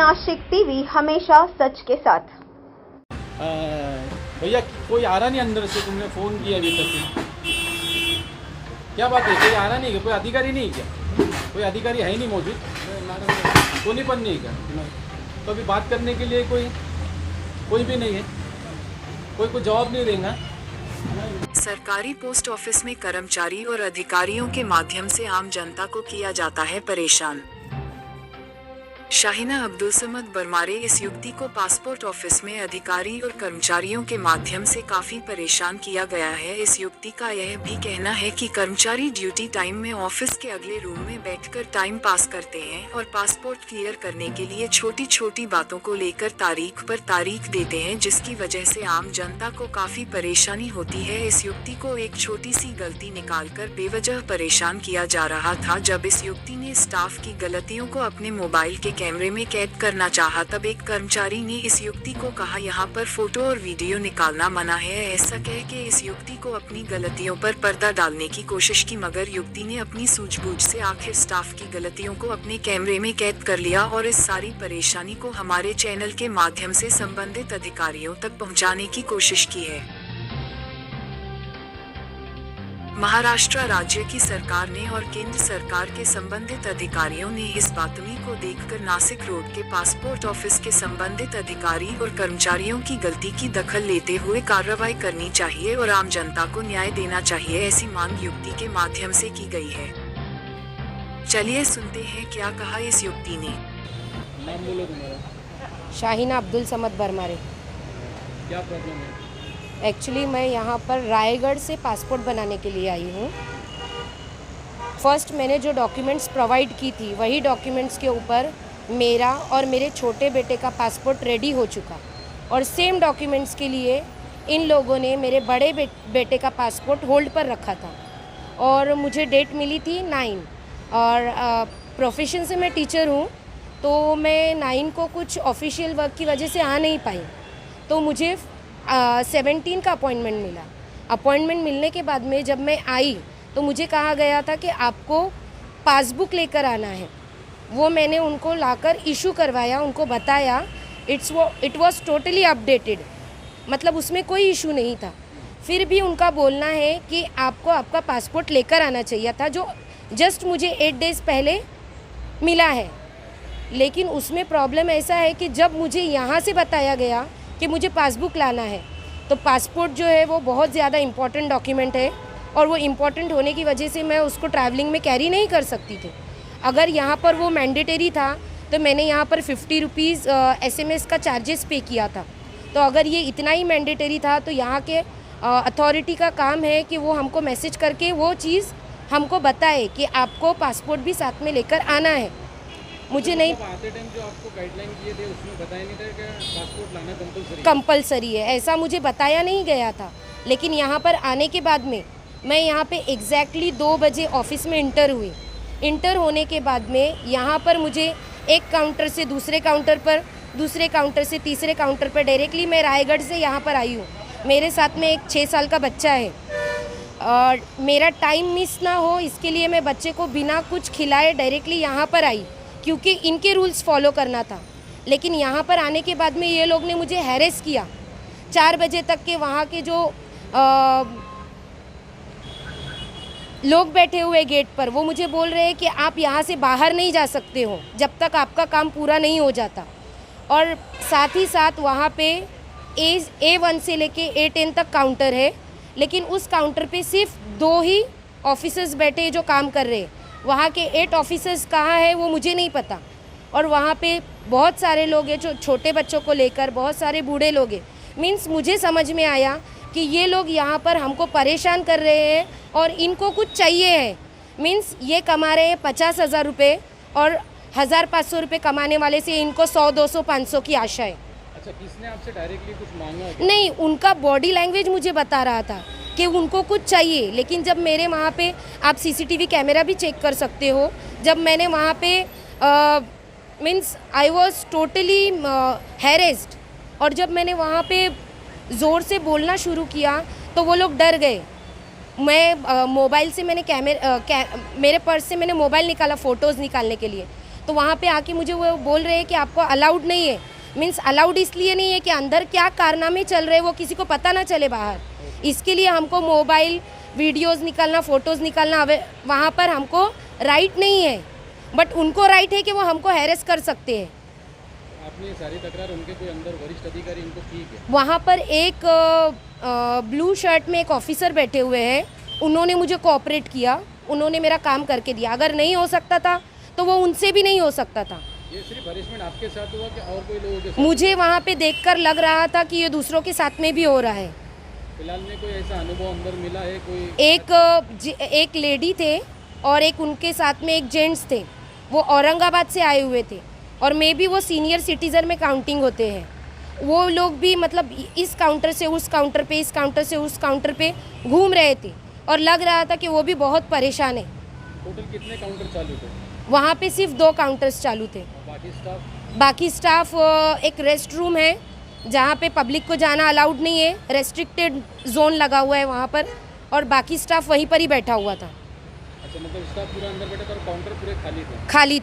Nashik TV, हमेशा सच के साथ। भैया कोई आ रहा नहीं अंदर से, तुमने फ़ोन किया अभी तक? क्या बात है, कोई आ रहा नहीं है? कोई अधिकारी नहीं है क्या? कोई अधिकारी है ही नहीं मौजूद? सोनीपत नहीं है क्या? तो अभी बात करने के लिए कोई भी नहीं है? कोई जवाब नहीं देगा? सरकारी पोस्ट ऑफिस में कर्मचारी और अधिकारियों के माध्यम से आम जनता को किया जाता है परेशान। शाहीना अब्दुल समद बरमारे इस युवती को पासपोर्ट ऑफिस में अधिकारी और कर्मचारियों के माध्यम से काफी परेशान किया गया है। इस युवती का यह भी कहना है कि कर्मचारी ड्यूटी टाइम में ऑफिस के अगले रूम में बैठकर टाइम पास करते हैं और पासपोर्ट क्लियर करने के लिए छोटी छोटी बातों को लेकर तारीख पर तारीख देते हैं, जिसकी वजह से आम जनता को काफी परेशानी होती है। इस युवती को एक छोटी सी गलती निकालकर बेवजह परेशान किया जा रहा था। जब इस युवती ने स्टाफ की गलतियों को अपने मोबाइल के कैमरे में कैद करना चाहा, तब एक कर्मचारी ने इस युवती को कहा यहाँ पर फोटो और वीडियो निकालना मना है। ऐसा कह के इस युवती को अपनी गलतियों पर पर्दा डालने की कोशिश की, मगर युवती ने अपनी सूझबूझ से आखिर स्टाफ की गलतियों को अपने कैमरे में कैद कर लिया और इस सारी परेशानी को हमारे चैनल के माध्यम से संबंधित अधिकारियों तक पहुँचाने की कोशिश की है। महाराष्ट्र राज्य की सरकार ने और केंद्र सरकार के संबंधित अधिकारियों ने इस बातमी को देखकर नासिक रोड के पासपोर्ट ऑफिस के संबंधित अधिकारी और कर्मचारियों की गलती की दखल लेते हुए कार्रवाई करनी चाहिए और आम जनता को न्याय देना चाहिए, ऐसी मांग युवती के माध्यम से की गई है। चलिए सुनते हैं क्या कहा इस युवती ने। नाम बोलो तुम्हारा। शाहीना अब्दुल समद बरमारे। क्या प्रॉब्लम है? एक्चुअली मैं यहाँ पर रायगढ़ से पासपोर्ट बनाने के लिए आई हूँ। फर्स्ट मैंने जो डॉक्यूमेंट्स प्रोवाइड की थी, वही डॉक्यूमेंट्स के ऊपर मेरा और मेरे छोटे बेटे का पासपोर्ट रेडी हो चुका और सेम डॉक्यूमेंट्स के लिए इन लोगों ने मेरे बड़े बेटे का पासपोर्ट होल्ड पर रखा था और मुझे डेट मिली थी 9 और प्रोफेशन से मैं टीचर हूँ, तो मैं 9 को कुछ ऑफिशियल वर्क की वजह से आ नहीं पाई, तो मुझे 17 का अपॉइंटमेंट मिला। अपॉइंटमेंट मिलने के बाद में जब मैं आई तो मुझे कहा गया था कि आपको पासबुक लेकर आना है। वो मैंने उनको लाकर इशू करवाया, उनको बताया, इट वाज टोटली अपडेटेड, मतलब उसमें कोई इशू नहीं था। फिर भी उनका बोलना है कि आपको आपका पासपोर्ट लेकर आना चाहिए था, जो जस्ट मुझे 8 डेज़ पहले मिला है। लेकिन उसमें प्रॉब्लम ऐसा है कि जब मुझे यहाँ से बताया गया कि मुझे पासबुक लाना है, तो पासपोर्ट जो है वो बहुत ज़्यादा इम्पॉर्टेंट डॉक्यूमेंट है और वो इम्पॉर्टेंट होने की वजह से मैं उसको ट्रैवलिंग में कैरी नहीं कर सकती थी। अगर यहाँ पर वो मैंडेटरी था तो मैंने यहाँ पर 50 रुपीज़ SMS का चार्जेस पे किया था। तो अगर ये इतना ही मैंडेटरी था तो यहाँ के अथॉरिटी का काम है कि वो हमको मैसेज करके वो चीज़ हमको बताए कि आपको पासपोर्ट भी साथ में लेकर आना है। मुझे नहीं, आते टाइम जो आपको गाइडलाइन किए थे उसमें बताया नहीं था कि पासपोर्ट लाना कंपलसरी है, ऐसा मुझे बताया नहीं गया था। लेकिन यहाँ पर आने के बाद में मैं यहाँ पे एग्जैक्टली 2 बजे ऑफिस में इंटर हुई। इंटर होने के बाद में यहाँ पर मुझे एक काउंटर से दूसरे काउंटर पर, दूसरे काउंटर से तीसरे काउंटर पर, डायरेक्टली मैं रायगढ़ से यहाँ पर आई हूँ। मेरे साथ में एक 6 साल का बच्चा है और मेरा टाइम मिस ना हो इसके लिए मैं बच्चे को बिना कुछ खिलाए डायरेक्टली यहाँ पर आई, क्योंकि इनके रूल्स फॉलो करना था। लेकिन यहाँ पर आने के बाद में ये लोग ने मुझे हैरेस किया। 4 बजे तक के वहाँ के जो लोग बैठे हुए गेट पर, वो मुझे बोल रहे हैं कि आप यहाँ से बाहर नहीं जा सकते हो जब तक आपका काम पूरा नहीं हो जाता। और साथ ही साथ वहाँ पे A1 से लेके A10 तक काउंटर है, लेकिन उस काउंटर पे सिर्फ 2 ही ऑफिसर्स बैठे जो काम कर रहे हैं। वहाँ के 8 ऑफिसर्स कहाँ है वो मुझे नहीं पता। और वहाँ पे बहुत सारे लोग हैं, जो छोटे बच्चों को लेकर बहुत सारे बूढ़े लोग हैं। मीन्स मुझे समझ में आया कि ये लोग यहाँ पर हमको परेशान कर रहे हैं और इनको कुछ चाहिए है। मीन्स ये कमा रहे हैं 50,000 रुपये और 1,500 रुपये कमाने वाले से इनको 100, 200, 500 की आशा है। अच्छा, किसने आपसे डायरेक्टली कुछ मांगा है? नहीं, उनका बॉडी लैंग्वेज मुझे बता रहा था कि उनको कुछ चाहिए। लेकिन जब मेरे वहाँ पे, आप CCTV कैमरा भी चेक कर सकते हो, जब मैंने वहाँ पे means I was totally harassed, और जब मैंने वहाँ पे ज़ोर से बोलना शुरू किया तो वो लोग डर गए। मैं मोबाइल से मैंने मेरे पर्स से मैंने मोबाइल निकाला फ़ोटोज़ निकालने के लिए, तो वहाँ पे आके मुझे वो बोल रहे हैं कि आपको अलाउड नहीं है। मीन्स अलाउड इसलिए नहीं है कि अंदर क्या कारनामे चल रहे हैं वो किसी को पता ना चले बाहर, इसके लिए हमको मोबाइल वीडियोस निकालना, फ़ोटोज़ निकालना वहाँ पर हमको राइट नहीं है, बट उनको राइट है कि वो हमको हैरेस कर सकते हैं। आपने ये सारी तकरार उनके कोई अंदर वरिष्ठ अधिकारी इनको की क्या? वहाँ पर एक ब्लू शर्ट में एक ऑफिसर बैठे हुए हैं, उन्होंने मुझे कोऑपरेट किया, उन्होंने मेरा काम करके दिया। अगर नहीं हो सकता था तो वो उनसे भी नहीं हो सकता था। ये सिर्फ हरेसमेंट आपके साथ हुआ कि और कोई लोगों के साथ? मुझे वहाँ पे देखकर लग रहा था कि ये दूसरों के साथ में भी हो रहा है। फिलहाल में कोई ऐसा अनुभव अंदर मिला है कोई? एक लेडी थे और एक उनके साथ में एक जेंट्स थे, वो औरंगाबाद से आए हुए थे और मे बी वो सीनियर सिटीज़न में काउंटिंग होते हैं। वो लोग भी मतलब इस काउंटर से उस काउंटर पे, इस काउंटर से उस काउंटर पे घूम रहे थे और लग रहा था कि वो भी बहुत परेशान है। टोटल कितने काउंटर चालू थे? वहाँ पे सिर्फ 2 काउंटर्स चालू थे। और बाकी स्टाफ एक रेस्ट रूम है जहाँ पे पब्लिक को जाना अलाउड नहीं है, रेस्ट्रिक्टेड जोन लगा हुआ है वहाँ पर, और बाकी स्टाफ वहीं पर ही बैठा हुआ था। अच्छा, मतलब स्टाफ पूरा अंदर बैठा था और काउंटर पूरे खाली थे? खाली